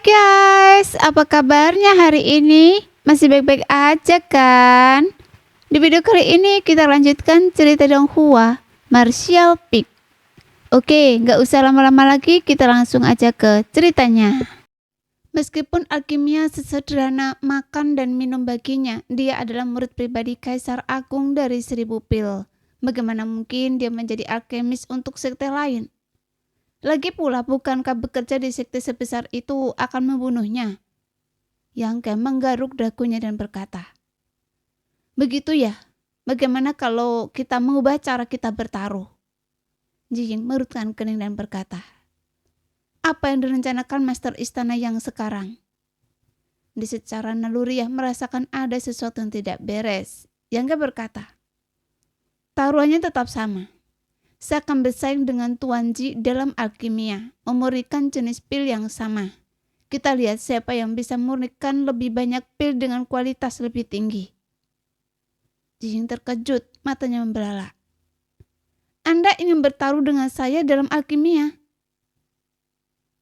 Guys, apa kabarnya hari ini? Masih baik-baik aja kan? Di video kali ini kita lanjutkan cerita Donghua, Martial Peak. Oke, nggak usah lama-lama lagi, kita langsung aja ke ceritanya. Meskipun alkimia sesederhana makan dan minum baginya, dia adalah murid pribadi Kaisar Agung dari 1000 pil. Bagaimana mungkin dia menjadi alkemis untuk sekte lain? Lagi pula, bukankah bekerja di sekte sebesar itu akan membunuhnya? Yang menggaruk dagunya dan berkata, "Begitu ya, bagaimana kalau kita mengubah cara kita bertaruh?" Jiying merutkan kening dan berkata, "Apa yang direncanakan Master Istana yang sekarang?" Di secara naluriah merasakan ada sesuatu yang tidak beres. Yang berkata, "Taruhannya tetap sama. Saya akan bersaing dengan Tuan Ji dalam alkimia, memurnikan jenis pil yang sama. Kita lihat siapa yang bisa memurnikan lebih banyak pil dengan kualitas lebih tinggi." Jiying terkejut, matanya membelalak. "Anda ingin bertaruh dengan saya dalam alkimia?"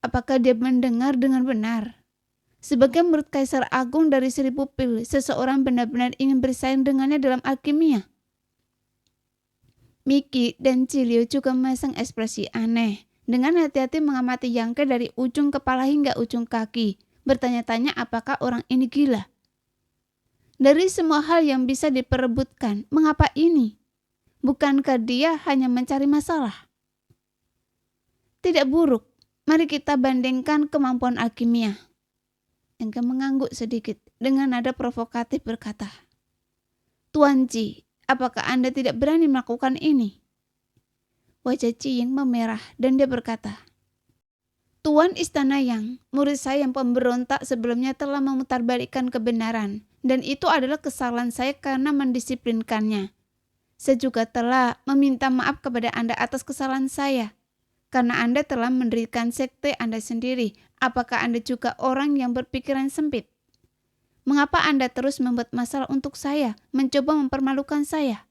Apakah dia mendengar dengan benar? Sebagai murid Kaisar Agung dari 1000 pil, seseorang benar-benar ingin bersaing dengannya dalam alkimia? Miki dan Cilio juga memasang ekspresi aneh. Dengan hati-hati mengamati Yangke dari ujung kepala hingga ujung kaki, bertanya-tanya apakah orang ini gila. Dari semua hal yang bisa diperebutkan, mengapa ini? Bukankah dia hanya mencari masalah? Tidak buruk, mari kita bandingkan kemampuan alkimia. Yangke mengangguk sedikit dengan nada provokatif berkata, "Tuan Ji, apakah Anda tidak berani melakukan ini?" Wajah Jiying memerah dan dia berkata, "Tuan Istana Yang, murid saya yang pemberontak sebelumnya telah memutarbalikkan kebenaran, dan itu adalah kesalahan saya karena mendisiplinkannya. Saya juga telah meminta maaf kepada Anda atas kesalahan saya, karena Anda telah mendirikan sekte Anda sendiri. Apakah Anda juga orang yang berpikiran sempit? Mengapa Anda terus membuat masalah untuk saya, mencoba mempermalukan saya?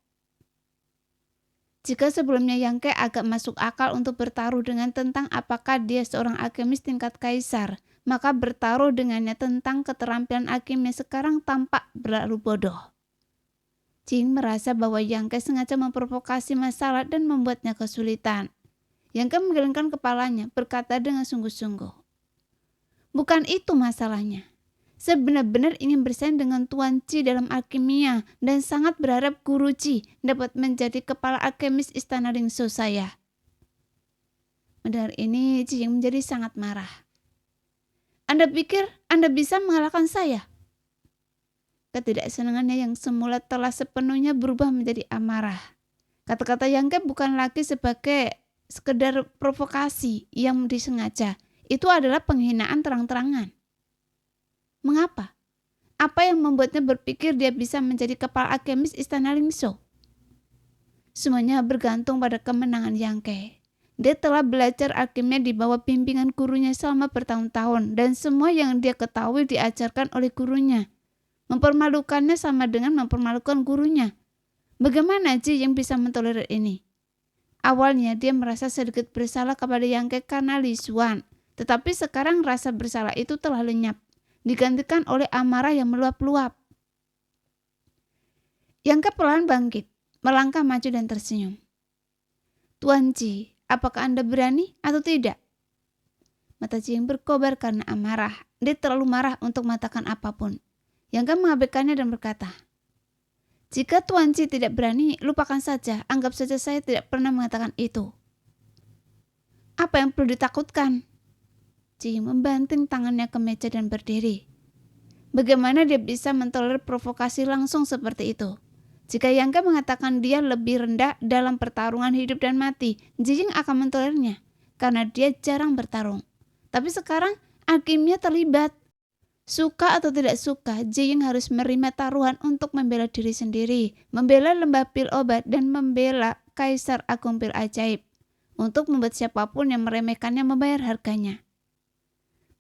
Jika sebelumnya Yangke agak masuk akal untuk bertaruh dengan tentang apakah dia seorang alkemis tingkat kaisar, maka bertaruh dengannya tentang keterampilan alkimia sekarang tampak berlalu bodoh. Jing merasa bahwa Yangke sengaja memprovokasi masalah dan membuatnya kesulitan. Yangke menggelengkan kepalanya, berkata dengan sungguh-sungguh, "Bukan itu masalahnya. Saya benar-benar ingin bersaing dengan Tuan Ji dalam alkimia dan sangat berharap Guru Ji dapat menjadi kepala alkemis Istana Ringso saya." Mendengar ini, Jiying menjadi sangat marah. "Anda pikir Anda bisa mengalahkan saya?" Ketidaksenangannya yang semula telah sepenuhnya berubah menjadi amarah. Kata-kata Yangke bukan lagi sebagai sekedar provokasi yang disengaja. Itu adalah penghinaan terang-terangan. Mengapa? Apa yang membuatnya berpikir dia bisa menjadi kepala alkemis Istana Ringso? Semuanya bergantung pada kemenangan Yangke. Dia telah belajar alkimia di bawah bimbingan gurunya selama bertahun-tahun, dan semua yang dia ketahui diajarkan oleh gurunya. Mempermalukannya sama dengan mempermalukan gurunya. Bagaimana Ji yang bisa mentolerir ini? Awalnya dia merasa sedikit bersalah kepada Yangke karena Li Xuan, tetapi sekarang rasa bersalah itu telah lenyap, digantikan oleh amarah yang meluap-luap. Yangke perlahan bangkit, melangkah maju dan tersenyum. "Tuan Ji, apakah Anda berani atau tidak?" Mata Jiying berkobar karena amarah. Dia terlalu marah untuk mengatakan apapun. Yangke mengabaikannya dan berkata, "Jika Tuan Ji tidak berani, lupakan saja. Anggap saja saya tidak pernah mengatakan itu." "Apa yang perlu ditakutkan?" Jiying membanting tangannya ke meja dan berdiri. Bagaimana dia bisa mentolerir provokasi langsung seperti itu? Jika Yangke mengatakan dia lebih rendah dalam pertarungan hidup dan mati, Jiying akan mentolerirnya karena dia jarang bertarung. Tapi sekarang alkimia terlibat. Suka atau tidak suka, Jiying harus menerima taruhan untuk membela diri sendiri, membela lembah pil obat, dan membela Kaisar Agung Pil Ajaib. Untuk membuat siapapun yang meremehkannya membayar harganya.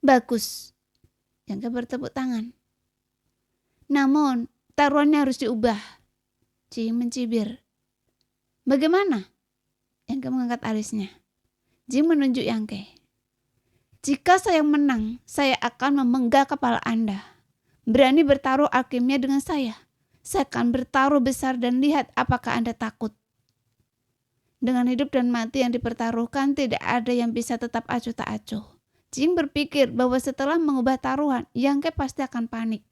"Bagus." Yangke bertepuk tangan. "Namun, taruhannya harus diubah." Jiying mencibir. "Bagaimana?" Yangke mengangkat alisnya. Jiying menunjuk Yangke. Jika saya menang, saya akan memenggal kepala Anda. Berani bertaruh alkimia dengan saya. Saya akan bertaruh besar dan lihat apakah Anda takut. Dengan hidup dan mati yang dipertaruhkan, tidak ada yang bisa tetap acuh tak acuh. Jing berpikir bahwa setelah mengubah taruhan, Yang Ke pasti akan panik.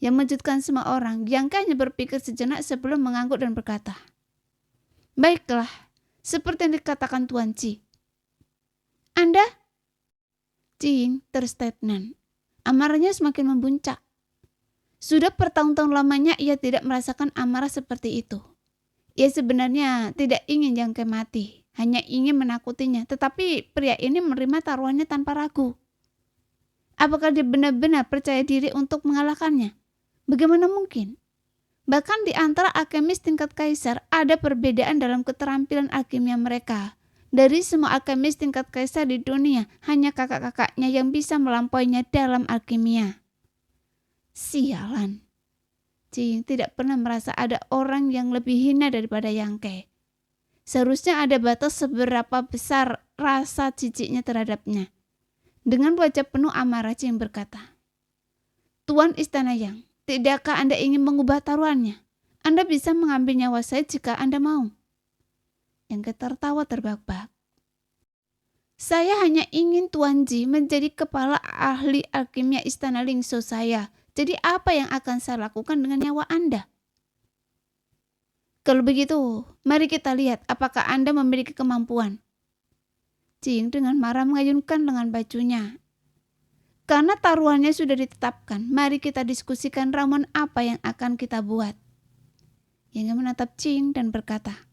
Yang mengejutkan semua orang, Yang Ke hanya berpikir sejenak sebelum mengangguk dan berkata, "Baiklah, seperti yang dikatakan Tuan Ci." "Anda?" Jing terstagnan. Amarahnya semakin membuncak. Sudah bertahun-tahun lamanya ia tidak merasakan amarah seperti itu. Ia sebenarnya tidak ingin Yang Ke mati, hanya ingin menakutinya, tetapi pria ini menerima taruhannya tanpa ragu. Apakah dia benar-benar percaya diri untuk mengalahkannya? Bagaimana mungkin? Bahkan di antara alkemis tingkat kaisar ada perbedaan dalam keterampilan alkimia mereka. Dari semua alkemis tingkat kaisar di dunia, hanya kakak-kakaknya yang bisa melampauinya dalam alkimia. Sialan. Jing tidak pernah merasa ada orang yang lebih hina daripada Yang Ke. Seharusnya ada batas seberapa besar rasa jijiknya terhadapnya. Dengan wajah penuh amarah, Jing berkata, "Tuan Istana Yang, tidakkah Anda ingin mengubah taruhannya? Anda bisa mengambil nyawa saya jika Anda mau." Yang Ke tertawa terbahak-bahak. "Saya hanya ingin Tuan Ji menjadi kepala ahli alkimia Istana Lingso saya. Jadi apa yang akan saya lakukan dengan nyawa Anda? Kalau begitu, mari kita lihat apakah Anda memiliki kemampuan." Jing dengan marah mengayunkan lengan bajunya. "Karena taruhannya sudah ditetapkan, mari kita diskusikan ramuan apa yang akan kita buat." Yang menatap Jing dan berkata,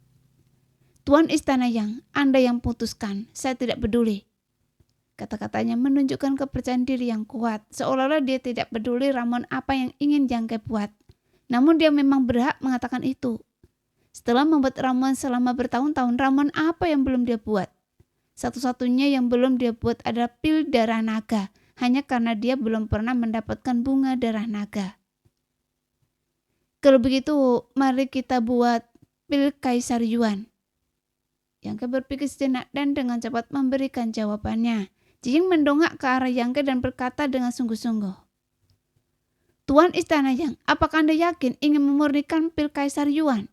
"Tuan Istana Yang, Anda yang putuskan, saya tidak peduli." Kata-katanya menunjukkan kepercayaan diri yang kuat, seolah-olah dia tidak peduli ramuan apa yang ingin Yang Ke buat. Namun dia memang berhak mengatakan itu. Setelah membuat ramuan selama bertahun-tahun, ramuan apa yang belum dia buat? Satu-satunya yang belum dia buat adalah pil darah naga, hanya karena dia belum pernah mendapatkan bunga darah naga. "Kalau begitu, mari kita buat pil Kaisar Yuan." Yang Ke berpikir sejenak dan dengan cepat memberikan jawabannya. Jing mendongak ke arah Yang Ke dan berkata dengan sungguh-sungguh, "Tuan Istana Yang, apakah Anda yakin ingin memurnikan pil Kaisar Yuan?"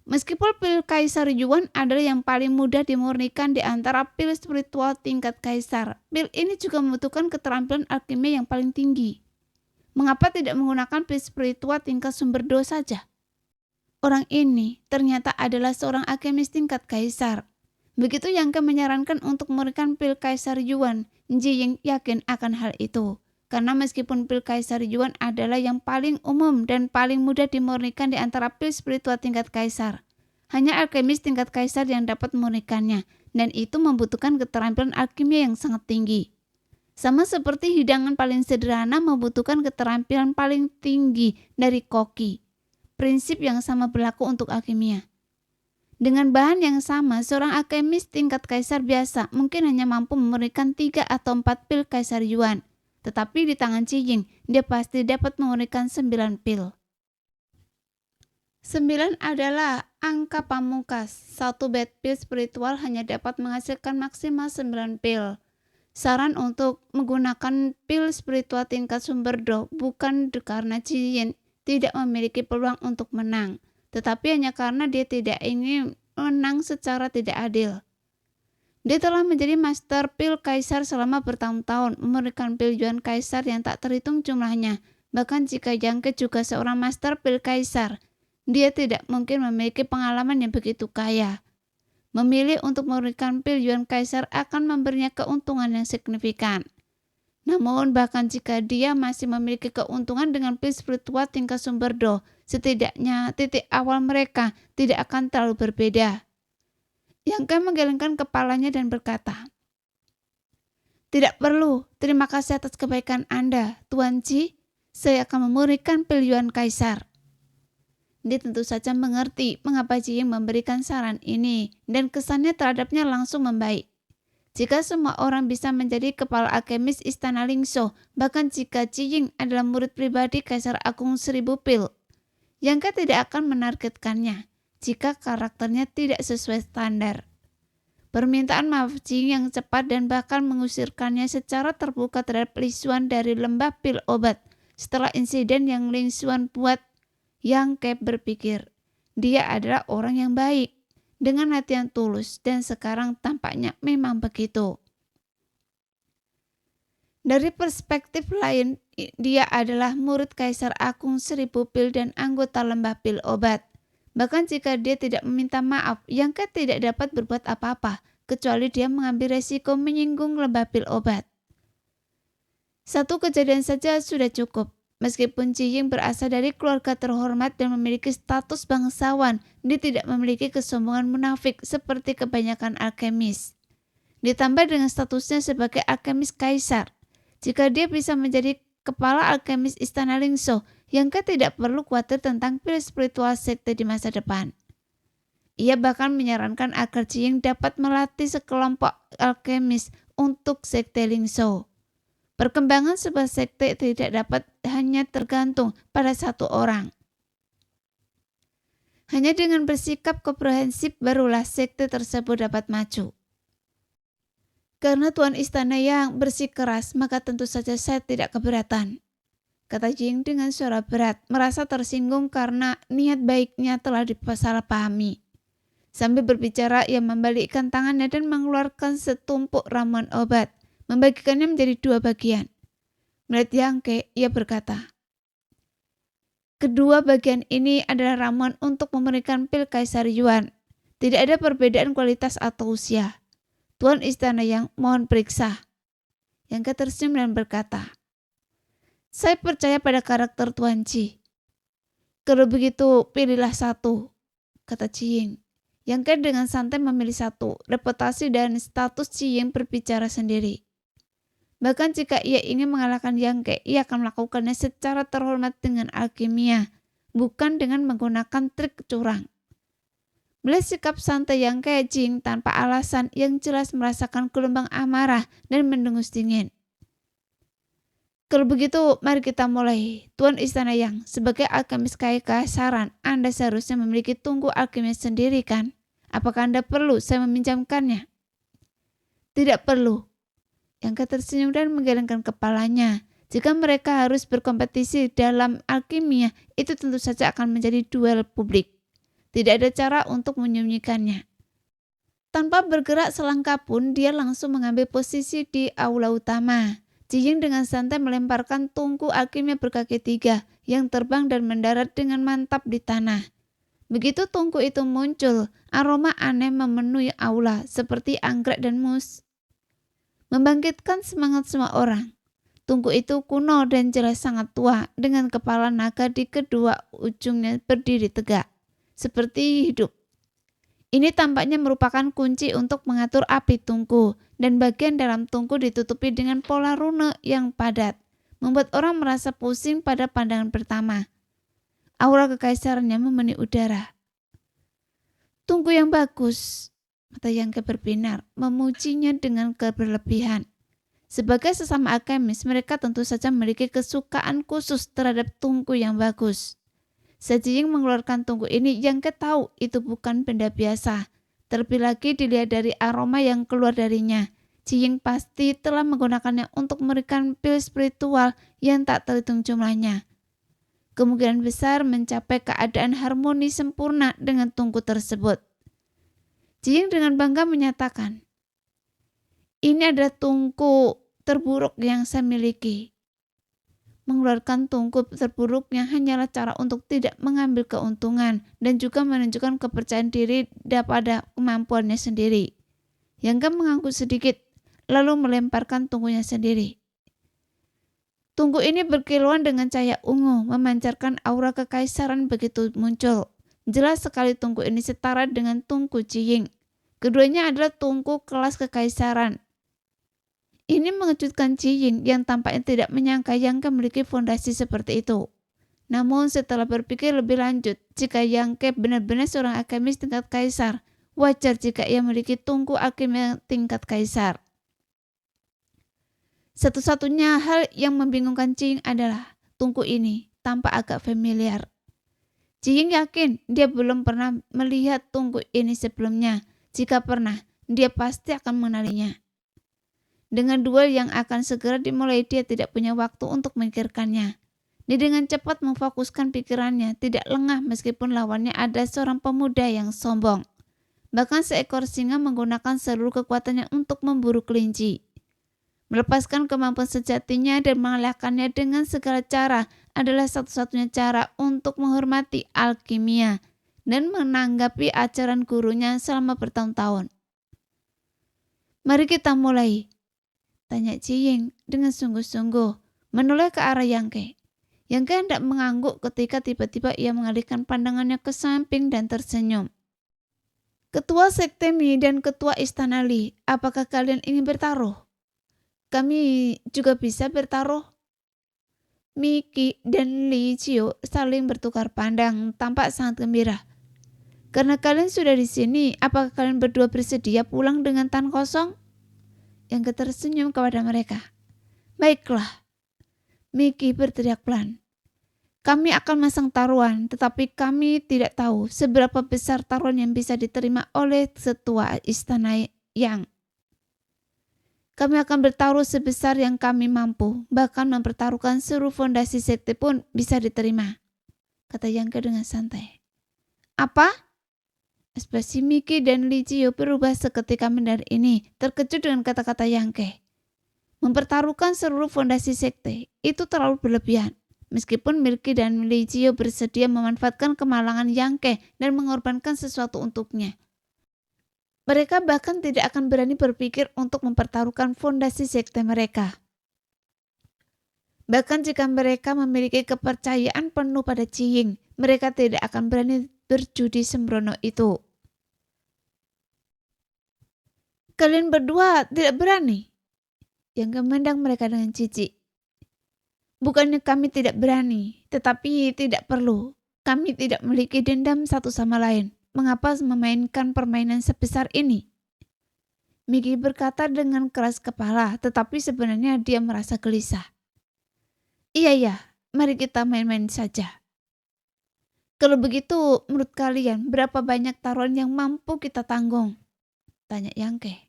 Meskipun pil Kaisar Yuan adalah yang paling mudah dimurnikan di antara pil spiritual tingkat kaisar, pil ini juga membutuhkan keterampilan alkimia yang paling tinggi. Mengapa tidak menggunakan pil spiritual tingkat sumber do saja? Orang ini ternyata adalah seorang alkemis tingkat kaisar. Begitu Yang Ke menyarankan untuk memurnikan pil Kaisar Yuan, Jing yakin akan hal itu. Karena meskipun pil Kaisar Yuan adalah yang paling umum dan paling mudah dimurnikan di antara pil spiritual tingkat kaisar, hanya alkemis tingkat kaisar yang dapat memurnikannya, dan itu membutuhkan keterampilan alkimia yang sangat tinggi. Sama seperti hidangan paling sederhana membutuhkan keterampilan paling tinggi dari koki. Prinsip yang sama berlaku untuk alkimia. Dengan bahan yang sama, seorang alkemis tingkat kaisar biasa mungkin hanya mampu memurnikan 3 atau 4 pil Kaisar Yuan. Tetapi di tangan Jing, dia pasti dapat memurnikan 9 pil. 9 adalah angka pamungkas. Satu bed pil spiritual hanya dapat menghasilkan maksimal 9 pil. Saran untuk menggunakan pil spiritual tingkat sumber do bukan karena Jing tidak memiliki peluang untuk menang, tetapi hanya karena dia tidak ingin menang secara tidak adil. Dia telah menjadi master pil kaisar selama bertahun-tahun, memurnikan pil Yuan kaisar yang tak terhitung jumlahnya. Bahkan jika Yang Ke juga seorang master pil kaisar, dia tidak mungkin memiliki pengalaman yang begitu kaya. Memilih untuk memurnikan pil Yuan kaisar akan memberinya keuntungan yang signifikan. Namun bahkan jika dia masih memiliki keuntungan dengan pil spiritual tingkat sumber do, setidaknya titik awal mereka tidak akan terlalu berbeda. Yang Ke menggelengkan kepalanya dan berkata, "Tidak perlu, terima kasih atas kebaikan Anda, Tuan Ji. Saya akan memurnikan pil Yuan kaisar." Dia tentu saja mengerti mengapa Ji memberikan saran ini, dan kesannya terhadapnya langsung membaik. Jika semua orang bisa menjadi kepala alkemis Istana Lingso, bahkan jika Ji Ying adalah murid pribadi Kaisar Agung 1000 pil, Yang Ke tidak akan menargetkannya jika karakternya tidak sesuai standar. Permintaan maaf Jing yang cepat dan bahkan mengusirkannya secara terbuka terhadap Li Xuan dari lembah pil obat. Setelah insiden yang Li Xuan buat, Yang Ke berpikir, dia adalah orang yang baik, dengan hati yang tulus, dan sekarang tampaknya memang begitu. Dari perspektif lain, dia adalah murid Kaisar Agung 1000 pil dan anggota lembah pil obat. Bahkan jika dia tidak meminta maaf, Yang Ke tidak dapat berbuat apa-apa, kecuali dia mengambil resiko menyinggung lembah pil obat. Satu kejadian saja sudah cukup. Meskipun Ji Ying berasal dari keluarga terhormat dan memiliki status bangsawan, dia tidak memiliki kesombongan munafik seperti kebanyakan alkemis. Ditambah dengan statusnya sebagai alkemis kaisar. Jika dia bisa menjadi kepala alkemis istana Lingzhou, Yang Ke tidak perlu khawatir tentang pil spiritual sekte di masa depan. Ia bahkan menyarankan agar Ji Ying dapat melatih sekelompok alkemis untuk sekte Lingzhou. Perkembangan sebuah sekte tidak dapat hanya tergantung pada satu orang. Hanya dengan bersikap komprehensif barulah sekte tersebut dapat maju. Karena Tuan Istana yang bersikeras, maka tentu saja saya tidak keberatan, kata Ji Ying dengan suara berat, merasa tersinggung karena niat baiknya telah disalahpahami. Sambil berbicara, ia membalikkan tangannya dan mengeluarkan setumpuk ramuan obat, membagikannya menjadi 2 bagian. Melihat Yang Ke, ia berkata, kedua bagian ini adalah ramuan untuk memberikan pil Kaisar Yuan. Tidak ada perbedaan kualitas atau usia. Tuan Istana Yang, mohon periksa. Yang Ke tersenyum dan berkata, saya percaya pada karakter Tuan Ji. Kalau begitu, pilihlah satu, kata Ji Ying. Yang Ke dengan santai memilih satu. Reputasi dan status Ji Ying berbicara sendiri. Bahkan jika ia ingin mengalahkan Yang Ke, ia akan melakukannya secara terhormat dengan alkimia, bukan dengan menggunakan trik curang. Melihat sikap santai Yang Ke, Ji Ying tanpa alasan yang jelas merasakan gelombang amarah dan mendengus dingin. Kalau begitu, mari kita mulai. Tuan Istana Yang, sebagai alkemis kekaisaran, Anda seharusnya memiliki tungku alkemis sendiri kan? Apakah Anda perlu saya meminjamkannya? Tidak perlu. Yang Ke tersenyum dan menggelengkan kepalanya. Jika mereka harus berkompetisi dalam alkimia, itu tentu saja akan menjadi duel publik. Tidak ada cara untuk menyembunyikannya. Tanpa bergerak selangkah pun, dia langsung mengambil posisi di aula utama. Ji Ying dengan santai melemparkan tungku alkimia berkaki 3 yang terbang dan mendarat dengan mantap di tanah. Begitu tungku itu muncul, aroma aneh memenuhi aula seperti anggrek dan mus, membangkitkan semangat semua orang. Tungku itu kuno dan jelas sangat tua, dengan kepala naga di kedua ujungnya berdiri tegak, seperti hidup. Ini tampaknya merupakan kunci untuk mengatur api tungku, dan bagian dalam tungku ditutupi dengan pola rune yang padat, membuat orang merasa pusing pada pandangan pertama. Aura kekaisarannya memenuhi udara. Tungku yang bagus, mata Yang Ke berbinar, memujinya dengan berlebihan. Sebagai sesama alkemis, mereka tentu saja memiliki kesukaan khusus terhadap tungku yang bagus. Saat Ji Ying mengeluarkan tungku ini, Yang Ke tahu itu bukan benda biasa. Terlebih lagi dilihat dari aroma yang keluar darinya. Ji Ying pasti telah menggunakannya untuk memberikan pil spiritual yang tak terhitung jumlahnya. Kemungkinan besar mencapai keadaan harmoni sempurna dengan tungku tersebut. Ji Ying dengan bangga menyatakan, ini adalah tungku terburuk yang saya miliki. Mengeluarkan tungku terburuknya hanyalah cara untuk tidak mengambil keuntungan dan juga menunjukkan kepercayaan diri pada kemampuannya sendiri. Yang Ke mengangguk sedikit, lalu melemparkan tungkunya sendiri. Tungku ini berkilauan dengan cahaya ungu, memancarkan aura kekaisaran begitu muncul. Jelas sekali tungku ini setara dengan tungku Ji Ying. Keduanya adalah tungku kelas kekaisaran. Ini mengejutkan Ji Ying yang tampaknya tidak menyangka Yang Ke memiliki fondasi seperti itu. Namun setelah berpikir lebih lanjut, jika Yang Ke benar-benar seorang alkemis tingkat kaisar, wajar jika ia memiliki tungku alkemis tingkat kaisar. Satu-satunya hal yang membingungkan Ji Ying adalah tungku ini tampak agak familiar. Ji Ying yakin dia belum pernah melihat tungku ini sebelumnya. Jika pernah, dia pasti akan mengenalinya. Dengan duel yang akan segera dimulai, dia tidak punya waktu untuk memikirkannya. Dia dengan cepat memfokuskan pikirannya, tidak lengah meskipun lawannya ada seorang pemuda yang sombong. Bahkan seekor singa menggunakan seluruh kekuatannya untuk memburu kelinci. Melepaskan kemampuan sejatinya dan mengalahkannya dengan segala cara adalah satu-satunya cara untuk menghormati alkimia dan menanggapi ajaran gurunya selama bertahun-tahun. Mari kita mulai, tanya Ciying dengan sungguh-sungguh, menoleh ke arah Yangke. Yangke hendak mengangguk ketika tiba-tiba ia mengalihkan pandangannya ke samping dan tersenyum. Ketua Sekte Mi dan Ketua Istana Li, apakah kalian ingin bertaruh? Kami juga bisa bertaruh. Miki dan Li Qiu saling bertukar pandang, tampak sangat gembira. Karena kalian sudah di sini, apakah kalian berdua bersedia pulang dengan tangan kosong? Yang tersenyum kepada mereka. Baiklah. Miki berteriak pelan. Kami akan masang taruhan, tetapi kami tidak tahu seberapa besar taruhan yang bisa diterima oleh Ketua Istana Yang. Kami akan bertaruh sebesar yang kami mampu, bahkan mempertaruhkan seluruh fondasi sekte pun bisa diterima, kata Yangke dengan santai. Apa? Ekspresi Miki dan Li Qiu berubah seketika mendengar ini, terkejut dengan kata-kata Yangke. Mempertaruhkan seluruh fondasi sekte, itu terlalu berlebihan. Meskipun Miki dan Li Qiu bersedia memanfaatkan kemalangan Yangke dan mengorbankan sesuatu untuknya. Mereka bahkan tidak akan berani berpikir untuk mempertaruhkan fondasi sekte mereka. Bahkan jika mereka memiliki kepercayaan penuh pada Ciying, mereka tidak akan berani berjudi sembrono itu. Kalian berdua tidak berani? Yang memandang mereka dengan jijik. Bukannya kami tidak berani, tetapi tidak perlu. Kami tidak memiliki dendam satu sama lain. Mengapa memainkan permainan sebesar ini? Miki berkata dengan keras kepala, tetapi sebenarnya dia merasa gelisah. Iya, mari kita main-main saja. Kalau begitu, menurut kalian berapa banyak taruhan yang mampu kita tanggung? Tanya Yangke.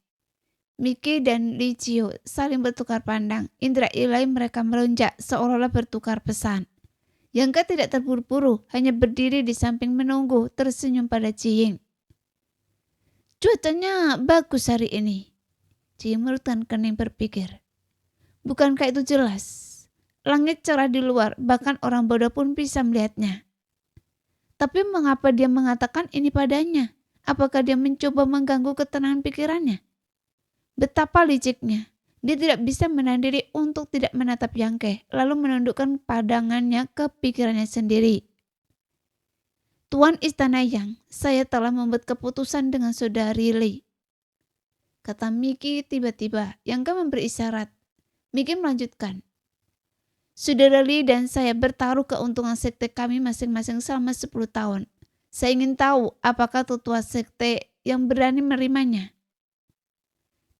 Miki dan Li Qiu saling bertukar pandang. Indra ilahi mereka melonjak seolah-olah bertukar pesan. Yangke tidak terburu-buru, hanya berdiri di samping menunggu, tersenyum pada Ciying. Cuacanya bagus hari ini. Ciying merutkan kening berpikir. Bukankah itu jelas? Langit cerah di luar, bahkan orang bodoh pun bisa melihatnya. Tapi mengapa dia mengatakan ini padanya? Apakah dia mencoba mengganggu ketenangan pikirannya? Betapa liciknya. Dia tidak bisa menahan diri untuk tidak menatap Yangke, lalu menundukkan pandangannya ke pikirannya sendiri. Tuan Istana Yang, saya telah membuat keputusan dengan saudari Li. Kata Miki tiba-tiba, Yangke memberi isyarat. Miki melanjutkan. Saudara Li dan saya bertaruh keuntungan sekte kami masing-masing selama 10 tahun. Saya ingin tahu apakah tetua sekte yang berani menerimanya.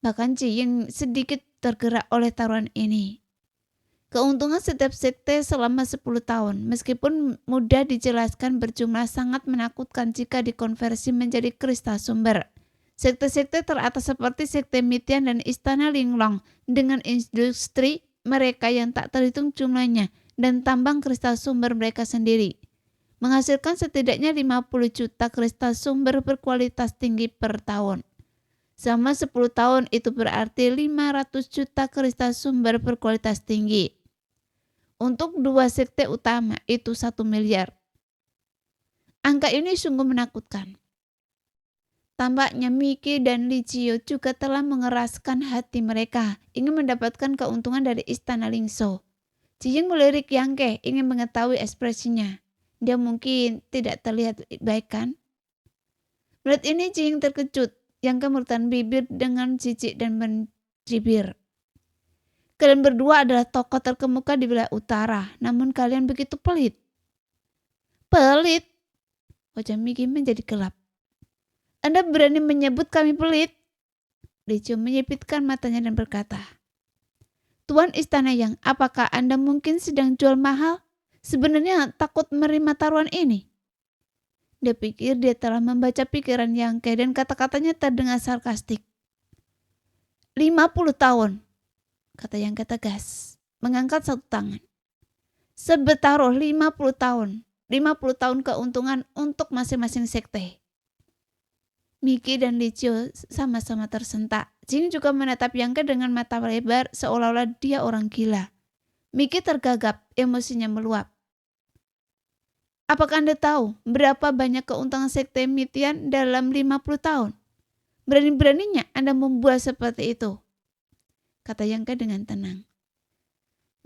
Bahkan Ciying sedikit tergerak oleh taruhan ini. Keuntungan setiap sekte selama 10 tahun, meskipun mudah dijelaskan berjumlah sangat menakutkan jika dikonversi menjadi kristal sumber. Sekte-sekte teratas seperti sekte Mitian dan Istana Linglong dengan industri mereka yang tak terhitung jumlahnya dan tambang kristal sumber mereka sendiri, menghasilkan setidaknya 50 juta kristal sumber berkualitas tinggi per tahun. Selama 10 tahun itu berarti 500 juta kristal sumber berkualitas tinggi. Untuk 2 sekte utama itu 1 miliar. Angka ini sungguh menakutkan. Tampaknya Miki dan Li Qiu juga telah mengeraskan hati mereka, ingin mendapatkan keuntungan dari Istana Lingzhou. Ciying melirik Yangke, ingin mengetahui ekspresinya. Dia mungkin tidak terlihat baik kan? Melihat ini Ciying terkejut. Yangke merutkan bibir dengan jijik dan mencibir. Kalian berdua adalah tokoh terkemuka di wilayah utara, namun kalian begitu pelit. Pelit? Wajah Miki menjadi gelap. Anda berani menyebut kami pelit? Li Qiu menyipitkan matanya dan berkata, Tuan Istana Yang, apakah Anda mungkin sedang jual mahal? Sebenarnya takut menerima taruhan ini. Dia pikir dia telah membaca pikiran Yangke dan kata-katanya terdengar sarkastik. 50 tahun, kata Yangke tegas, mengangkat satu tangan. Sebetaruh 50 tahun. 50 tahun keuntungan untuk masing-masing sekte. Miki dan Licio sama-sama tersentak. Jing juga menatap Yangke dengan mata lebar seolah-olah dia orang gila. Miki tergagap, emosinya meluap. Apakah Anda tahu berapa banyak keuntungan sekte Mitian dalam 50 tahun? Berani-beraninya Anda membuat seperti itu, kata Yangke dengan tenang.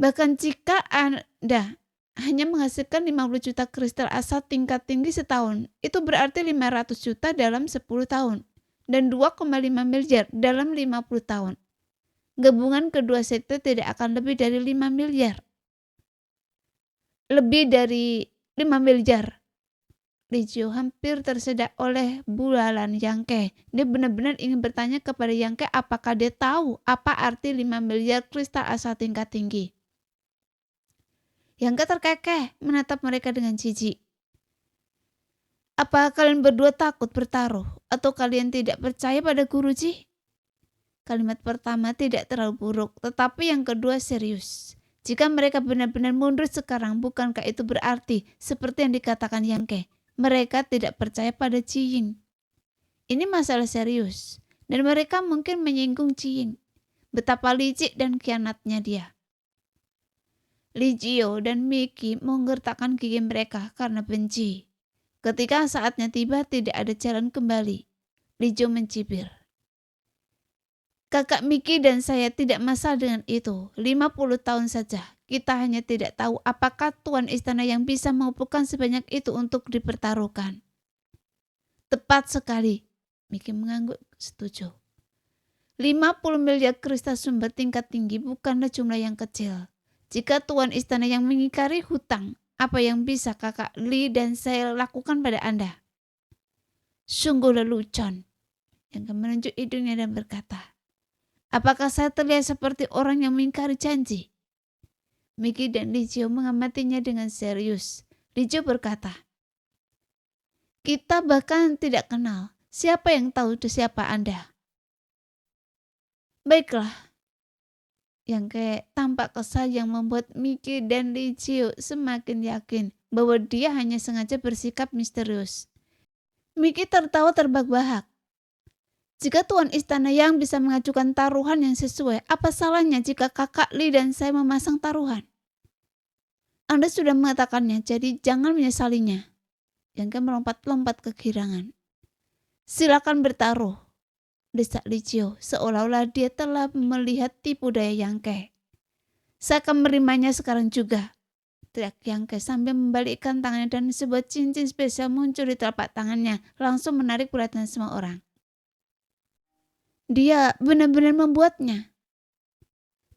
Bahkan jika Anda hanya menghasilkan 50 juta kristal asal tingkat tinggi setahun, itu berarti 500 juta dalam 10 tahun dan 2,5 miliar dalam 50 tahun. Gabungan kedua sekte tidak akan lebih dari 5 miliar. Lebih dari 5 miliar. Licio hampir tersedak oleh bulalan Yangke. Dia benar-benar ingin bertanya kepada Yangke apakah dia tahu apa arti 5 miliar kristal asal tingkat tinggi. Yangke terkekeh menatap mereka dengan jijik. Apa kalian berdua takut bertaruh atau kalian tidak percaya pada Guruji? Kalimat pertama tidak terlalu buruk, tetapi yang kedua serius. Jika mereka benar-benar mundur sekarang, bukankah itu berarti seperti yang dikatakan Yangke, mereka tidak percaya pada Jiying? Ini masalah serius, dan mereka mungkin menyinggung Jiying. Betapa licik dan khianatnya dia. Licio dan Miki menggertakkan gigi mereka karena benci. Ketika saatnya tiba tidak ada jalan kembali. Licio mencibir. Kakak Miki dan saya tidak masalah dengan itu. 50 tahun saja. Kita hanya tidak tahu apakah Tuan Istana yang bisa mengumpulkan sebanyak itu untuk dipertaruhkan. Tepat sekali. Miki mengangguk setuju. 50 miliar kristal sumber tingkat tinggi bukanlah jumlah yang kecil. Jika Tuan Istana yang mengingkari hutang, apa yang bisa kakak Li dan saya lakukan pada Anda? Sungguh lelucon. Yang menunjuk hidungnya dan berkata, apakah saya terlihat seperti orang yang mengingkari janji? Miki dan Licio mengamatinya dengan serius. Licio berkata, kita bahkan tidak kenal. Siapa yang tahu siapa Anda? Baiklah. Yangke tampak kesal yang membuat Miki dan Licio semakin yakin bahwa dia hanya sengaja bersikap misterius. Miki tertawa terbahak-bahak. Jika Tuan Istana yang bisa mengajukan taruhan yang sesuai, apa salahnya jika kakak Li dan saya memasang taruhan? Anda sudah mengatakannya, jadi jangan menyesalinya. Yangke melompat-lompat kegirangan. Silakan bertaruh, desak Licio, seolah-olah dia telah melihat tipu daya Yangke. Saya akan menerimanya sekarang juga, teriak Yangke sambil membalikkan tangannya dan sebuah cincin spesial muncul di telapak tangannya, langsung menarik perhatian semua orang. Dia benar-benar membuatnya.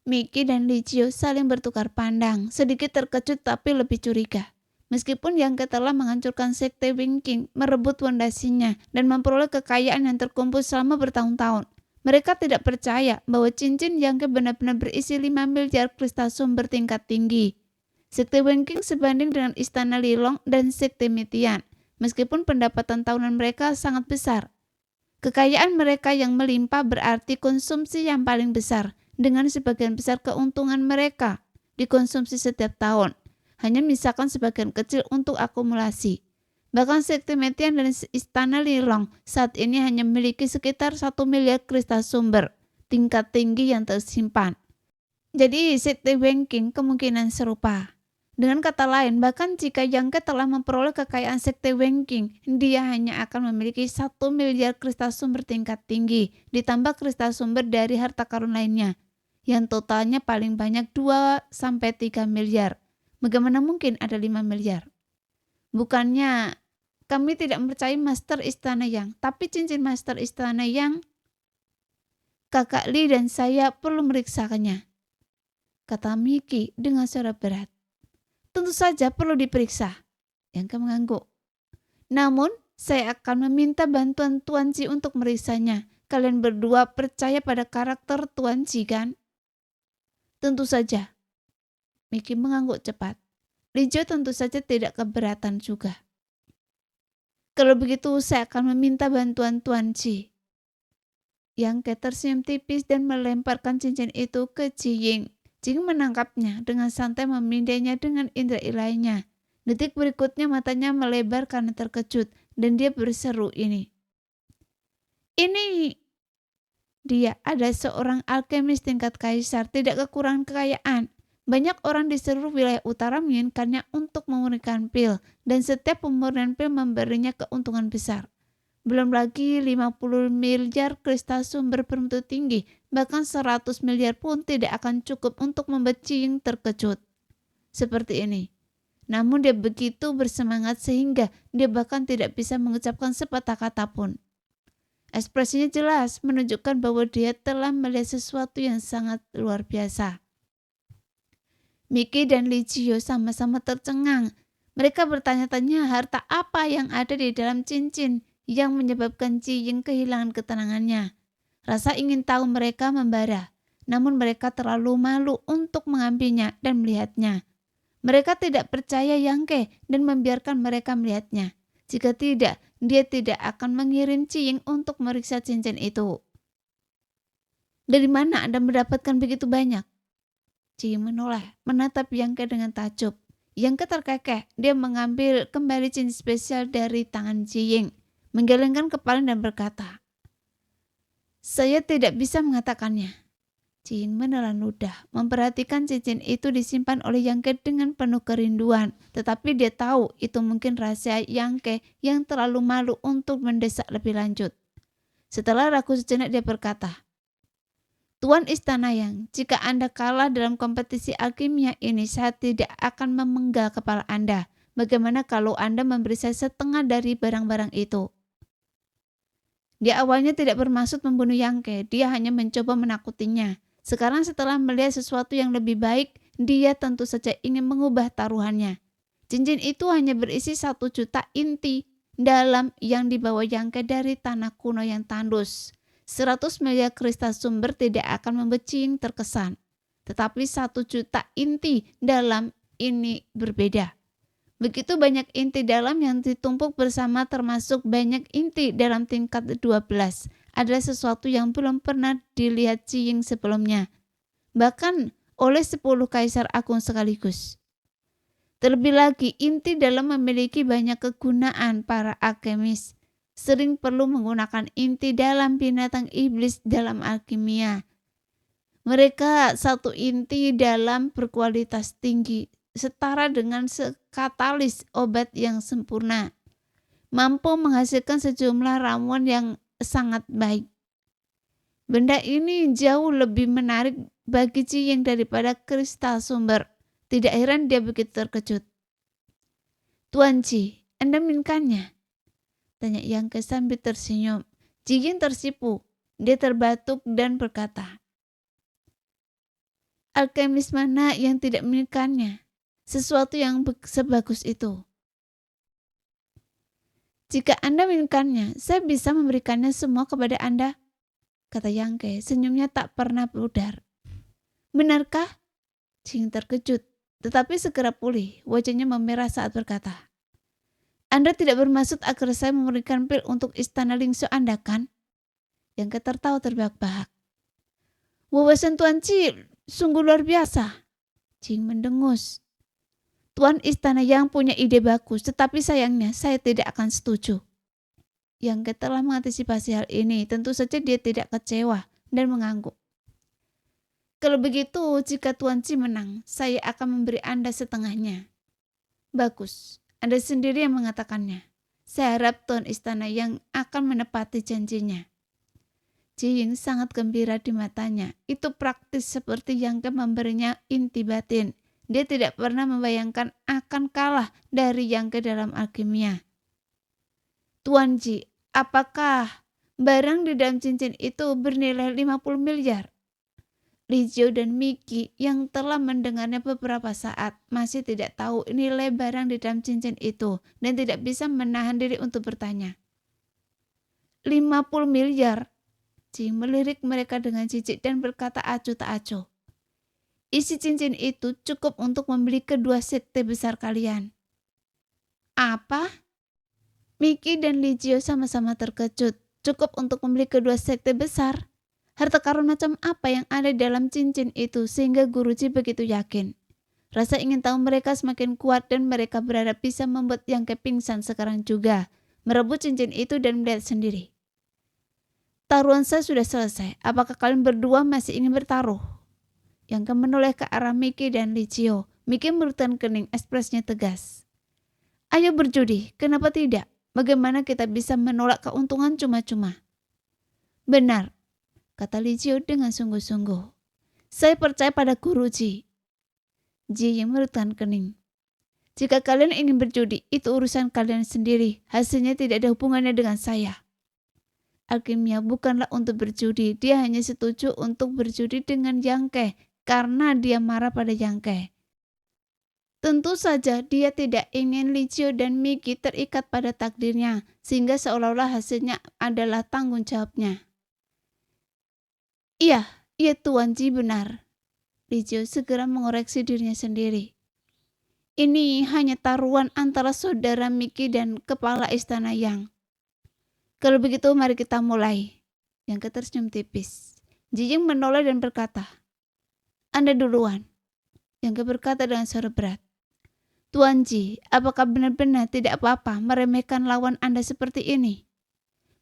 Miki dan Licio saling bertukar pandang, sedikit terkejut tapi lebih curiga. Meskipun Yangke telah menghancurkan sekte Wingking, merebut fondasinya, dan memperoleh kekayaan yang terkumpul selama bertahun-tahun, mereka tidak percaya bahwa cincin Yangke benar-benar berisi 5 miliar kristal sumber tingkat tinggi. Sekte Wingking sebanding dengan Istana Lilong dan sekte Mitian, meskipun pendapatan tahunan mereka sangat besar. Kekayaan mereka yang melimpah berarti konsumsi yang paling besar, dengan sebagian besar keuntungan mereka dikonsumsi setiap tahun. Hanya misalkan sebagian kecil untuk akumulasi. Bahkan sekte Mitian dan Istana Lilong saat ini hanya memiliki sekitar 1 miliar kristal sumber tingkat tinggi yang tersimpan. Jadi sekte Wingking kemungkinan serupa. Dengan kata lain, bahkan jika Yangke telah memperoleh kekayaan sekte Wingking, dia hanya akan memiliki 1 miliar kristal sumber tingkat tinggi, ditambah kristal sumber dari harta karun lainnya, yang totalnya paling banyak 2-3 miliar. Bagaimana mungkin ada 5 miliar? Bukannya kami tidak mempercayai Master Istana Yang, tapi cincin Master Istana Yang, kakak Li dan saya perlu meriksakannya, kata Miki dengan suara berat. Tentu saja perlu diperiksa, Yangke mengangguk. Namun, saya akan meminta bantuan Tuan Ji untuk meriksanya. Kalian berdua percaya pada karakter Tuan Ji kan? Tentu saja. Miki mengangguk cepat. Licio tentu saja tidak keberatan juga. Kalau begitu saya akan meminta bantuan Tuan Ji. Yang tersenyum tipis dan melemparkan cincin itu ke Jiying. Jiying menangkapnya dengan santai, memindainya dengan indera ilahnya. Detik berikutnya matanya melebar karena terkejut dan dia berseru, Ini dia ada seorang alkemis tingkat kaisar, tidak kekurangan kekayaan. Banyak orang di seluruh wilayah utara menginginkannya untuk memurnikan pil, dan setiap pemurnian pil memberinya keuntungan besar. Belum lagi 50 miliar kristal sumber bermutu tinggi, bahkan 100 miliar pun tidak akan cukup untuk membuat Jiying terkejut. Seperti ini. Namun dia begitu bersemangat sehingga dia bahkan tidak bisa mengucapkan sepatah kata pun. Ekspresinya jelas menunjukkan bahwa dia telah melihat sesuatu yang sangat luar biasa. Miki dan Li Jio sama-sama tercengang. Mereka bertanya-tanya harta apa yang ada di dalam cincin yang menyebabkan Jiying kehilangan ketenangannya. Rasa ingin tahu mereka membara, namun mereka terlalu malu untuk mengambilnya dan melihatnya. Mereka tidak percaya Yang Ke dan membiarkan mereka melihatnya. Jika tidak, dia tidak akan mengirim Jiying untuk meriksa cincin itu. Dari mana Anda mendapatkan begitu banyak? Jiying menoleh, menatap Yang Ke dengan takjub. Yang Ke terkekeh, dia mengambil kembali cincin spesial dari tangan Jiying, menggelengkan kepala dan berkata, "Saya tidak bisa mengatakannya." Jiying menelan ludah, memperhatikan cincin itu disimpan oleh Yang Ke dengan penuh kerinduan, tetapi dia tahu itu mungkin rahasia Yang Ke yang terlalu malu untuk mendesak lebih lanjut. Setelah ragu sejenak dia berkata, "Tuan Istana Yang, jika Anda kalah dalam kompetisi alkimia ini, saya tidak akan memenggal kepala Anda. Bagaimana kalau Anda memberi saya setengah dari barang-barang itu?" Dia awalnya tidak bermaksud membunuh Yang Ke, dia hanya mencoba menakutinya. Sekarang setelah melihat sesuatu yang lebih baik, dia tentu saja ingin mengubah taruhannya. Cincin itu hanya berisi 1 juta inti dalam yang dibawa Yang Ke dari tanah kuno yang tandus. 100 miliar kristal sumber tidak akan membuat Jiying terkesan. Tetapi 1 juta inti dalam ini berbeda. Begitu banyak inti dalam yang ditumpuk bersama termasuk banyak inti dalam tingkat 12 adalah sesuatu yang belum pernah dilihat Jiying sebelumnya, bahkan oleh 10 kaisar agung sekaligus. Terlebih lagi, inti dalam memiliki banyak kegunaan. Para alkemis sering perlu menggunakan inti dalam binatang iblis dalam alkimia. Mereka 1 inti dalam berkualitas tinggi, setara dengan sekatalis obat yang sempurna, mampu menghasilkan sejumlah ramuan yang sangat baik. Benda ini jauh lebih menarik bagi Jiying daripada kristal sumber. Tidak heran dia begitu terkejut. "Tuan Ji, Anda menginginkannya?" tanya Yang Ke sambil tersenyum. Jiying tersipu. Dia terbatuk dan berkata, "Alkemis mana yang tidak menginginkannya? Sesuatu yang sebagus itu. Jika Anda menginginkannya, saya bisa memberikannya semua kepada Anda," kata Yang Ke. Senyumnya tak pernah pudar. "Benarkah?" Jiying terkejut, tetapi segera pulih. Wajahnya memerah saat berkata, "Anda tidak bermaksud agar saya memberikan pil untuk istana Lingsu Anda, kan?" Yang Ke tertawa terbahak-bahak. "Wawasan Tuan Ji sungguh luar biasa." Jiying mendengus. "Tuan Istana Yang punya ide bagus, tetapi sayangnya saya tidak akan setuju." Yang Ke telah mengantisipasi hal ini. Tentu saja dia tidak kecewa dan mengangguk. "Kalau begitu, jika Tuan Ji menang, saya akan memberi Anda setengahnya." "Bagus, Anda sendiri yang mengatakannya. Saya harap Tuan Istana Yang akan menepati janjinya." Jiying sangat gembira di matanya. Itu praktis seperti Yang Ke memberinya inti batin. Dia tidak pernah membayangkan akan kalah dari Yang Ke dalam alkimia. "Tuan Ji, apakah barang di dalam cincin itu bernilai 50 miliar? Li Jio dan Miki yang telah mendengarnya beberapa saat masih tidak tahu nilai barang di dalam cincin itu dan tidak bisa menahan diri untuk bertanya. 50 miliar? Jiying melirik mereka dengan jijik dan berkata acuh tak acuh. "Isi cincin itu cukup untuk membeli kedua sekte besar kalian." "Apa?" Miki dan Li Jio sama-sama terkejut. "Cukup untuk membeli kedua sekte besar?" Harta karun macam apa yang ada di dalam cincin itu sehingga Guruji begitu yakin? Rasa ingin tahu mereka semakin kuat dan mereka berharap bisa membuat Yangke pingsan sekarang juga, merebut cincin itu dan melihat sendiri. Taruhan saya sudah selesai, apakah kalian berdua masih ingin bertaruh? Yangke menoleh ke arah Miki dan Licio. Miki merutkan kening, ekspresinya tegas. Ayo berjudi, kenapa tidak? Bagaimana kita bisa menolak keuntungan cuma-cuma? Benar, kata Licio dengan sungguh-sungguh. Saya percaya pada Guruji. Ji yang merutkan kening. Jika kalian ingin berjudi, itu urusan kalian sendiri. Hasilnya tidak ada hubungannya dengan saya. Alkimia bukanlah untuk berjudi. Dia hanya setuju untuk berjudi dengan Yangke karena dia marah pada Yangke. Tentu saja dia tidak ingin Licio dan Miki terikat pada takdirnya, sehingga seolah-olah hasilnya adalah tanggung jawabnya. Iya, Tuan Ji benar. Licio segera mengoreksi dirinya sendiri. Ini hanya taruhan antara saudara Miki dan kepala istana Yang. Kalau begitu mari kita mulai. Yang tersenyum tipis. Jijing menoleh dan berkata, Anda duluan. Yang berkata dengan suara berat. Tuan Ji, apakah benar-benar tidak apa-apa meremehkan lawan Anda seperti ini?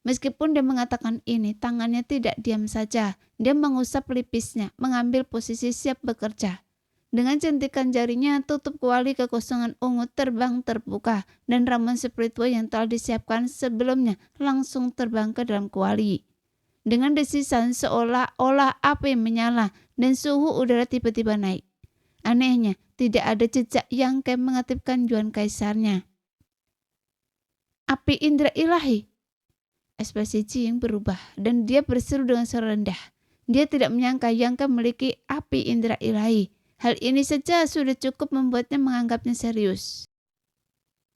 Meskipun dia mengatakan ini, tangannya tidak diam saja. Dia mengusap pelipisnya, mengambil posisi siap bekerja. Dengan jentikan jarinya, tutup kuali kekosongan ungu terbang terbuka dan ramuan spiritual yang telah disiapkan sebelumnya langsung terbang ke dalam kuali. Dengan desisan seolah-olah api menyala dan suhu udara tiba-tiba naik. Anehnya, tidak ada jejak Yangke mengaktifkan Yuan Kaisarnya. Api indera ilahi. Ekspresi Jing berubah dan dia berseru dengan suara rendah. Dia tidak menyangka Yangke memiliki api indera ilahi. Hal ini saja sudah cukup membuatnya menganggapnya serius.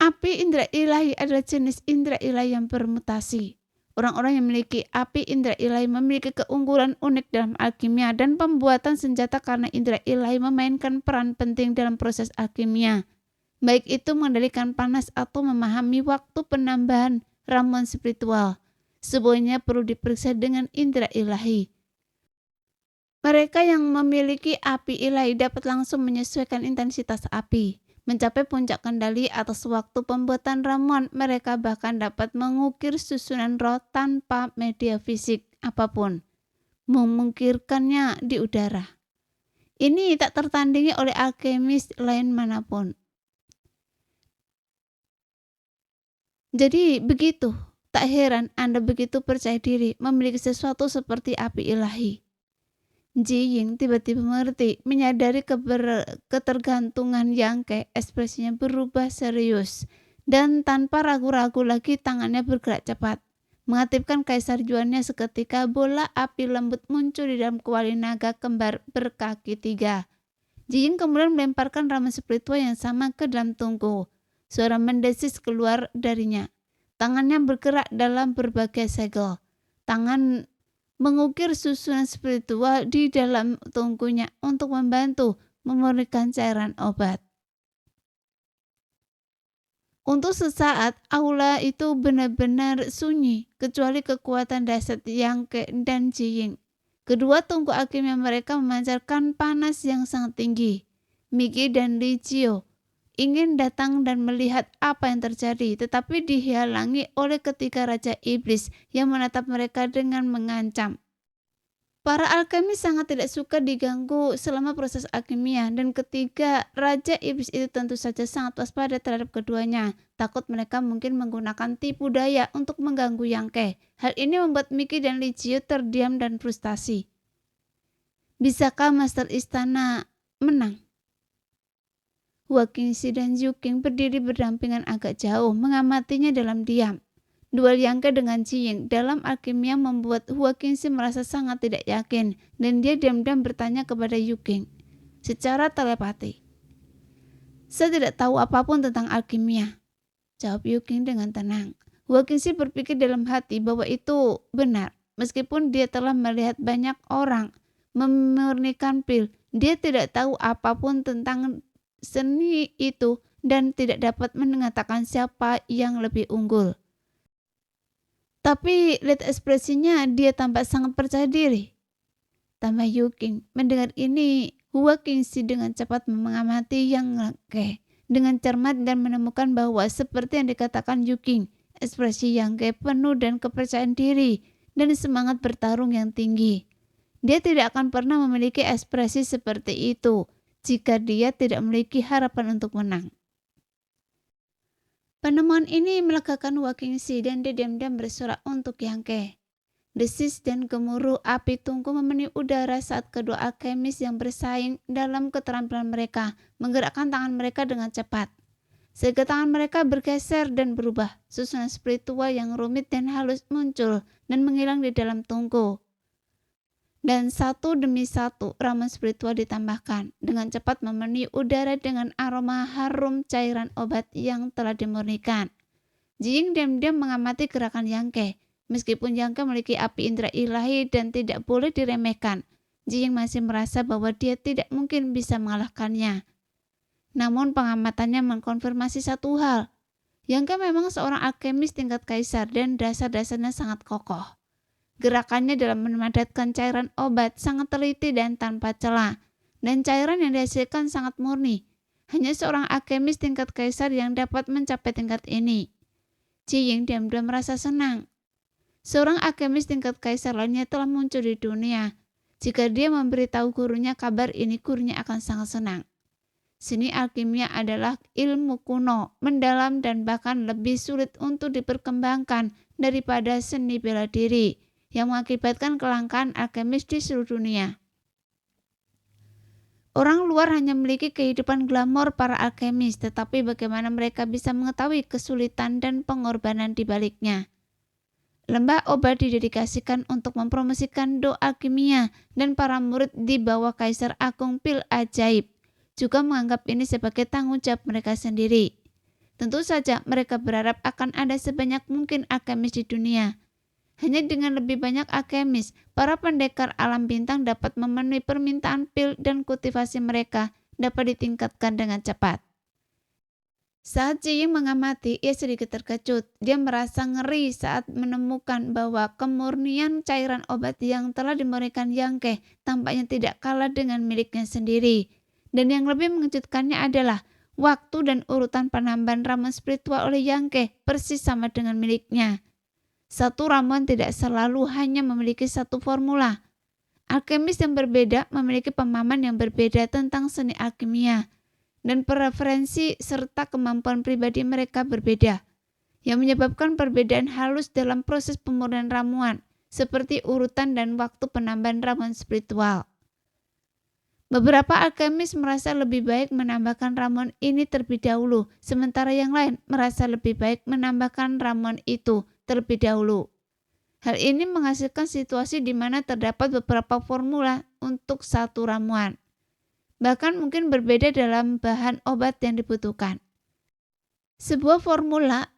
Api indera ilahi adalah jenis indera ilahi yang bermutasi. Orang-orang yang memiliki api indera ilahi memiliki keunggulan unik dalam alkimia dan pembuatan senjata karena indera ilahi memainkan peran penting dalam proses alkimia. Baik itu mengendalikan panas atau memahami waktu penambahan ramuan spiritual. Semuanya perlu diperiksa dengan indera ilahi. Mereka yang memiliki api ilahi dapat langsung menyesuaikan intensitas api. Mencapai puncak kendali atas waktu pembuatan ramuan, mereka bahkan dapat mengukir susunan roh tanpa media fisik apapun, memungkirkannya di udara. Ini tak tertandingi oleh alkemis lain manapun. Jadi begitu, tak heran Anda begitu percaya diri memiliki sesuatu seperti api ilahi. Ji Ying tiba-tiba mengerti, menyadari ketergantungan Yangke, ekspresinya berubah serius. Dan tanpa ragu-ragu lagi tangannya bergerak cepat. Mengaktifkan Kaisar Yuannya seketika bola api lembut muncul di dalam kuali naga kembar berkaki 3. Ji Ying kemudian melemparkan ramuan spiritual yang sama ke dalam tungku. Suara mendesis keluar darinya. Tangannya bergerak dalam berbagai segel. Tangan mengukir susunan spiritual di dalam tungkunya untuk membantu memurnikan cairan obat. Untuk sesaat, aula itu benar-benar sunyi, kecuali kekuatan dasar Yangke dan Ji Ying. Kedua tungku alkimia mereka memancarkan panas yang sangat tinggi. Miki dan Licio ingin datang dan melihat apa yang terjadi, tetapi dihalangi oleh ketiga Raja Iblis yang menatap mereka dengan mengancam. Para alkemis sangat tidak suka diganggu selama proses alkimia, dan ketiga Raja Iblis itu tentu saja sangat waspada terhadap keduanya, takut mereka mungkin menggunakan tipu daya untuk mengganggu Yangke. Hal ini membuat Miki dan Licio terdiam dan frustasi. Bisakah Master Istana menang? Hua Qingxi dan Yu Qing berdiri berdampingan agak jauh, mengamatinya dalam diam. Duel Yangke dengan Ji Ying dalam alkimia membuat Hua Qingxi merasa sangat tidak yakin, dan dia diam-diam bertanya kepada Yu Qing secara telepati. Saya tidak tahu apapun tentang alkimia, jawab Yu Qing dengan tenang. Hua Qingxi berpikir dalam hati bahwa itu benar. Meskipun dia telah melihat banyak orang memurnikan pil, dia tidak tahu apapun tentang seni itu dan tidak dapat mengatakan siapa yang lebih unggul. Tapi lihat ekspresinya, dia tampak sangat percaya diri. tambah Yuking. Mendengar ini, Hua Qingxi dengan cepat mengamati Yang Ke dengan cermat dan menemukan bahwa seperti yang dikatakan Yuking, ekspresi Yang Ke penuh dan kepercayaan diri dan semangat bertarung yang tinggi. Dia tidak akan pernah memiliki ekspresi seperti itu jika dia tidak memiliki harapan untuk menang. Penemuan ini melegakan Hua Qingxi dan dia diam-diam bersorak untuk Yang Ke. Desis dan gemuruh api tungku memenuhi udara saat kedua alkemis yang bersaing dalam keterampilan mereka menggerakkan tangan mereka dengan cepat. Sehingga tangan mereka bergeser dan berubah, susunan spiritual yang rumit dan halus muncul dan menghilang di dalam tungku. Dan satu demi satu ramuan spiritual ditambahkan dengan cepat memenuhi udara dengan aroma harum cairan obat yang telah dimurnikan. Jiying diam-diam mengamati gerakan Yang Ke. Meskipun Yang Ke memiliki api indera ilahi dan tidak boleh diremehkan, Jiying masih merasa bahwa dia tidak mungkin bisa mengalahkannya. Namun pengamatannya mengkonfirmasi satu hal. Yang Ke memang seorang alkemis tingkat kaisar dan dasar-dasarnya sangat kokoh. Gerakannya dalam memadatkan cairan obat sangat teliti dan tanpa celah, dan cairan yang dihasilkan sangat murni. Hanya seorang alkemis tingkat kaisar yang dapat mencapai tingkat ini. Jiying diam-diam merasa senang. Seorang alkemis tingkat kaisar lainnya telah muncul di dunia. Jika dia memberitahu gurunya kabar ini, gurunya akan sangat senang. Seni alkimia adalah ilmu kuno, mendalam dan bahkan lebih sulit untuk diperkembangkan daripada seni bela diri yang mengakibatkan kelangkaan alkemis di seluruh dunia. Orang luar hanya memiliki kehidupan glamor para alkemis, tetapi bagaimana mereka bisa mengetahui kesulitan dan pengorbanan di baliknya? Lembah obat didedikasikan untuk mempromosikan doa alkimia dan para murid di bawah Kaisar Agung Pil Ajaib juga menganggap ini sebagai tanggung jawab mereka sendiri. Tentu saja mereka berharap akan ada sebanyak mungkin alkemis di dunia. Hanya dengan lebih banyak alkemis, para pendekar alam bintang dapat memenuhi permintaan pil dan kultivasi mereka dapat ditingkatkan dengan cepat. Saat Jiying mengamati, ia sedikit terkejut. Dia merasa ngeri saat menemukan bahwa kemurnian cairan obat yang telah dimurnikan Yang Ke tampaknya tidak kalah dengan miliknya sendiri. Dan yang lebih mengejutkannya adalah waktu dan urutan penambahan ramuan spiritual oleh Yang Ke persis sama dengan miliknya. Satu ramuan tidak selalu hanya memiliki satu formula. Alkemis yang berbeda memiliki pemahaman yang berbeda tentang seni alkimia. Dan preferensi serta kemampuan pribadi mereka berbeda, yang menyebabkan perbedaan halus dalam proses pemurnian ramuan, seperti urutan dan waktu penambahan ramuan spiritual. Beberapa alkemis merasa lebih baik menambahkan ramuan ini terlebih dahulu, sementara yang lain merasa lebih baik menambahkan ramuan itu terlebih dahulu. Hal ini menghasilkan situasi di mana terdapat beberapa formula untuk satu ramuan. Bahkan mungkin berbeda dalam bahan obat yang dibutuhkan. Sebuah formula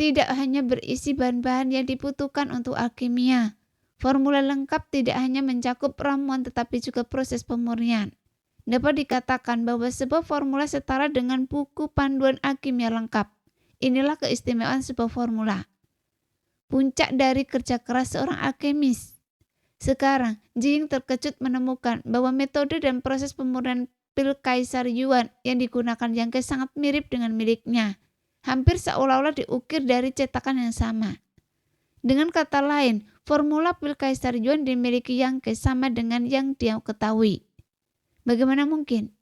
tidak hanya berisi bahan-bahan yang dibutuhkan untuk alkimia. Formula lengkap tidak hanya mencakup ramuan tetapi juga proses pemurnian. Dapat dikatakan bahwa sebuah formula setara dengan buku panduan alkimia lengkap. Inilah keistimewaan sebuah formula. Puncak dari kerja keras seorang alkemis. Sekarang, Jiying terkejut menemukan bahwa metode dan proses pemurnian pil Kaisar Yuan yang digunakan Yang Ke sangat mirip dengan miliknya. Hampir seolah-olah diukir dari cetakan yang sama. Dengan kata lain, formula pil Kaisar Yuan dimiliki Yang Ke sama dengan yang dia ketahui. Bagaimana mungkin?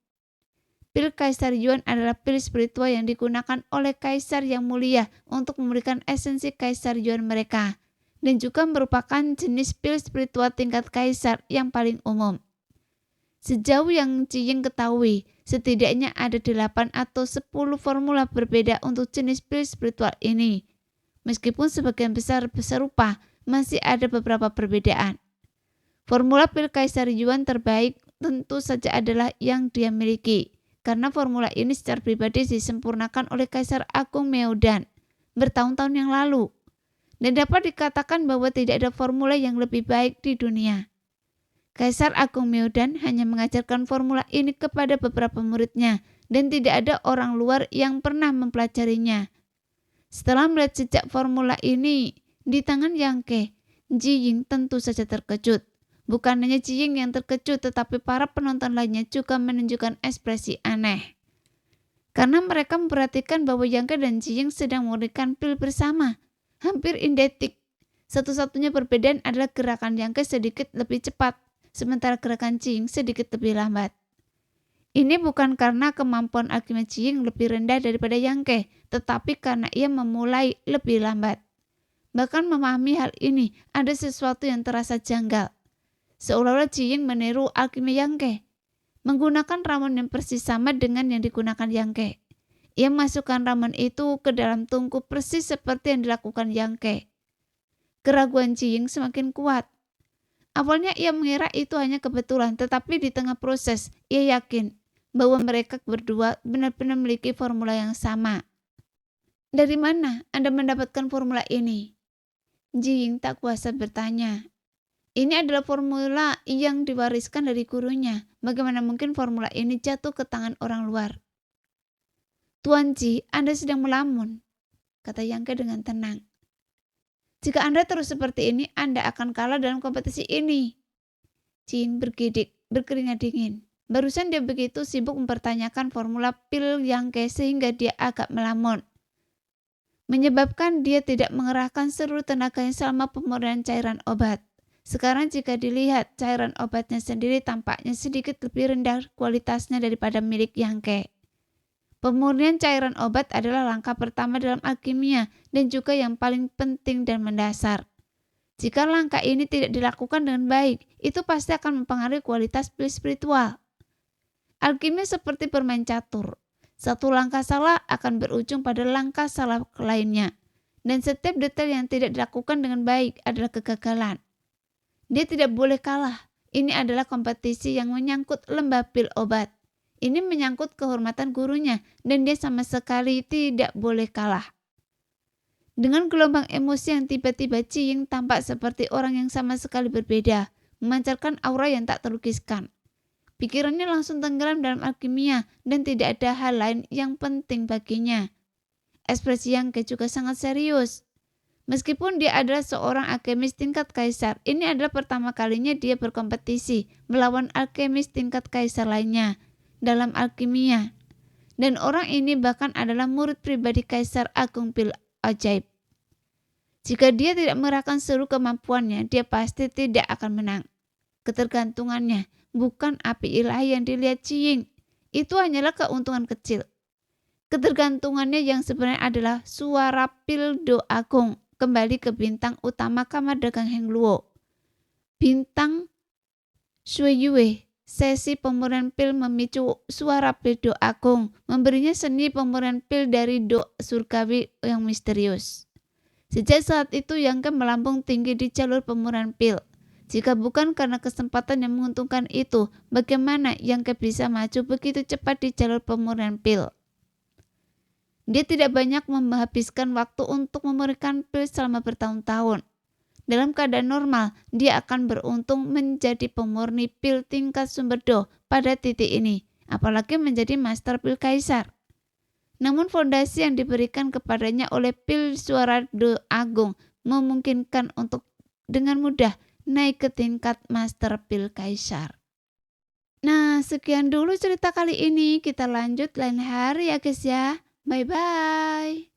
Pil Kaisar Yuan adalah pil spiritual yang digunakan oleh kaisar yang mulia untuk memberikan esensi Kaisar Yuan mereka. Dan juga merupakan jenis pil spiritual tingkat kaisar yang paling umum. Sejauh yang Jiying ketahui, setidaknya ada 8 atau 10 formula berbeda untuk jenis pil spiritual ini. Meskipun sebagian besar serupa, masih ada beberapa perbedaan. Formula pil Kaisar Yuan terbaik tentu saja adalah yang dia miliki, karena formula ini secara pribadi disempurnakan oleh Kaisar Agung Meodan bertahun-tahun yang lalu. Dan dapat dikatakan bahwa tidak ada formula yang lebih baik di dunia. Kaisar Agung Meodan hanya mengajarkan formula ini kepada beberapa muridnya dan tidak ada orang luar yang pernah mempelajarinya. Setelah melihat jejak formula ini di tangan Yang Ke, Jiying tentu saja terkejut. Bukan hanya Jiying yang terkejut, tetapi para penonton lainnya juga menunjukkan ekspresi aneh. Karena mereka memperhatikan bahwa Yang Ke dan Jiying sedang memberikan pil bersama, hampir identik. Satu-satunya perbedaan adalah gerakan Yang Ke sedikit lebih cepat, sementara gerakan Jiying sedikit lebih lambat. Ini bukan karena kemampuan alkemis Jiying lebih rendah daripada Yang Ke, tetapi karena ia memulai lebih lambat. Bahkan memahami hal ini, ada sesuatu yang terasa janggal. Seolah-olah Jiying meniru alkemis Yang Ke, menggunakan ramuan yang persis sama dengan yang digunakan Yang Ke. Ia masukkan ramuan itu ke dalam tungku persis seperti yang dilakukan Yang Ke. Keraguan Jiying semakin kuat. Awalnya ia mengira itu hanya kebetulan, tetapi di tengah proses, ia yakin bahwa mereka berdua benar-benar memiliki formula yang sama. Dari mana Anda mendapatkan formula ini? Jiying tak kuasa bertanya. Ini adalah formula yang diwariskan dari gurunya. Bagaimana mungkin formula ini jatuh ke tangan orang luar? Tuan Ji, Anda sedang melamun, kata Yang Ke dengan tenang. Jika Anda terus seperti ini, Anda akan kalah dalam kompetisi ini. Jiying berkeringat dingin. Barusan dia begitu sibuk mempertanyakan formula pil Yang Ke sehingga dia agak melamun, menyebabkan dia tidak mengerahkan seluruh tenaganya selama pemurnian cairan obat. Sekarang jika dilihat, cairan obatnya sendiri tampaknya sedikit lebih rendah kualitasnya daripada milik Yang Ke. Pemurnian cairan obat adalah langkah pertama dalam alkimia dan juga yang paling penting dan mendasar. Jika langkah ini tidak dilakukan dengan baik, itu pasti akan mempengaruhi kualitas pil spiritual. Alkimia seperti bermain catur. Satu langkah salah akan berujung pada langkah salah lainnya. Dan setiap detail yang tidak dilakukan dengan baik adalah kegagalan. Dia tidak boleh kalah. Ini adalah kompetisi yang menyangkut lembah pil obat. Ini menyangkut kehormatan gurunya dan dia sama sekali tidak boleh kalah. Dengan gelombang emosi yang tiba-tiba Jiying tampak seperti orang yang sama sekali berbeda, memancarkan aura yang tak terlukiskan. Pikirannya langsung tenggelam dalam alkimia dan tidak ada hal lain yang penting baginya. Ekspresi Yang Ke juga sangat serius. Meskipun dia adalah seorang alkemis tingkat kaisar, ini adalah pertama kalinya dia berkompetisi melawan alkemis tingkat kaisar lainnya dalam alkimia. Dan orang ini bahkan adalah murid pribadi Kaisar Agung Pil Ajaib. Jika dia tidak mengerahkan seluruh kemampuannya, dia pasti tidak akan menang. Ketergantungannya bukan api ilahi yang dilihat Jiying. Itu hanyalah keuntungan kecil. Ketergantungannya yang sebenarnya adalah suara pil Do Agung kembali ke bintang utama kamar dagang Heng Luo. Bintang Shui Yue. Sesi pemurnian pil memicu suara pil Do Agung, memberinya seni pemurnian pil dari Do surgawi yang misterius. Sejak saat itu Yang Ke melambung tinggi di jalur pemurnian pil. Jika bukan karena kesempatan yang menguntungkan itu, bagaimana Yang Ke bisa maju begitu cepat di jalur pemurnian pil? Dia tidak banyak menghabiskan waktu untuk memurnikan pil selama bertahun-tahun. Dalam keadaan normal, dia akan beruntung menjadi pemurni pil tingkat sumber Do pada titik ini, apalagi menjadi master pil kaisar. Namun fondasi yang diberikan kepadanya oleh pil suara Do Agung memungkinkan untuk dengan mudah naik ke tingkat master pil kaisar. Nah, sekian dulu cerita kali ini. Kita lanjut lain hari ya guys ya. Bye-bye.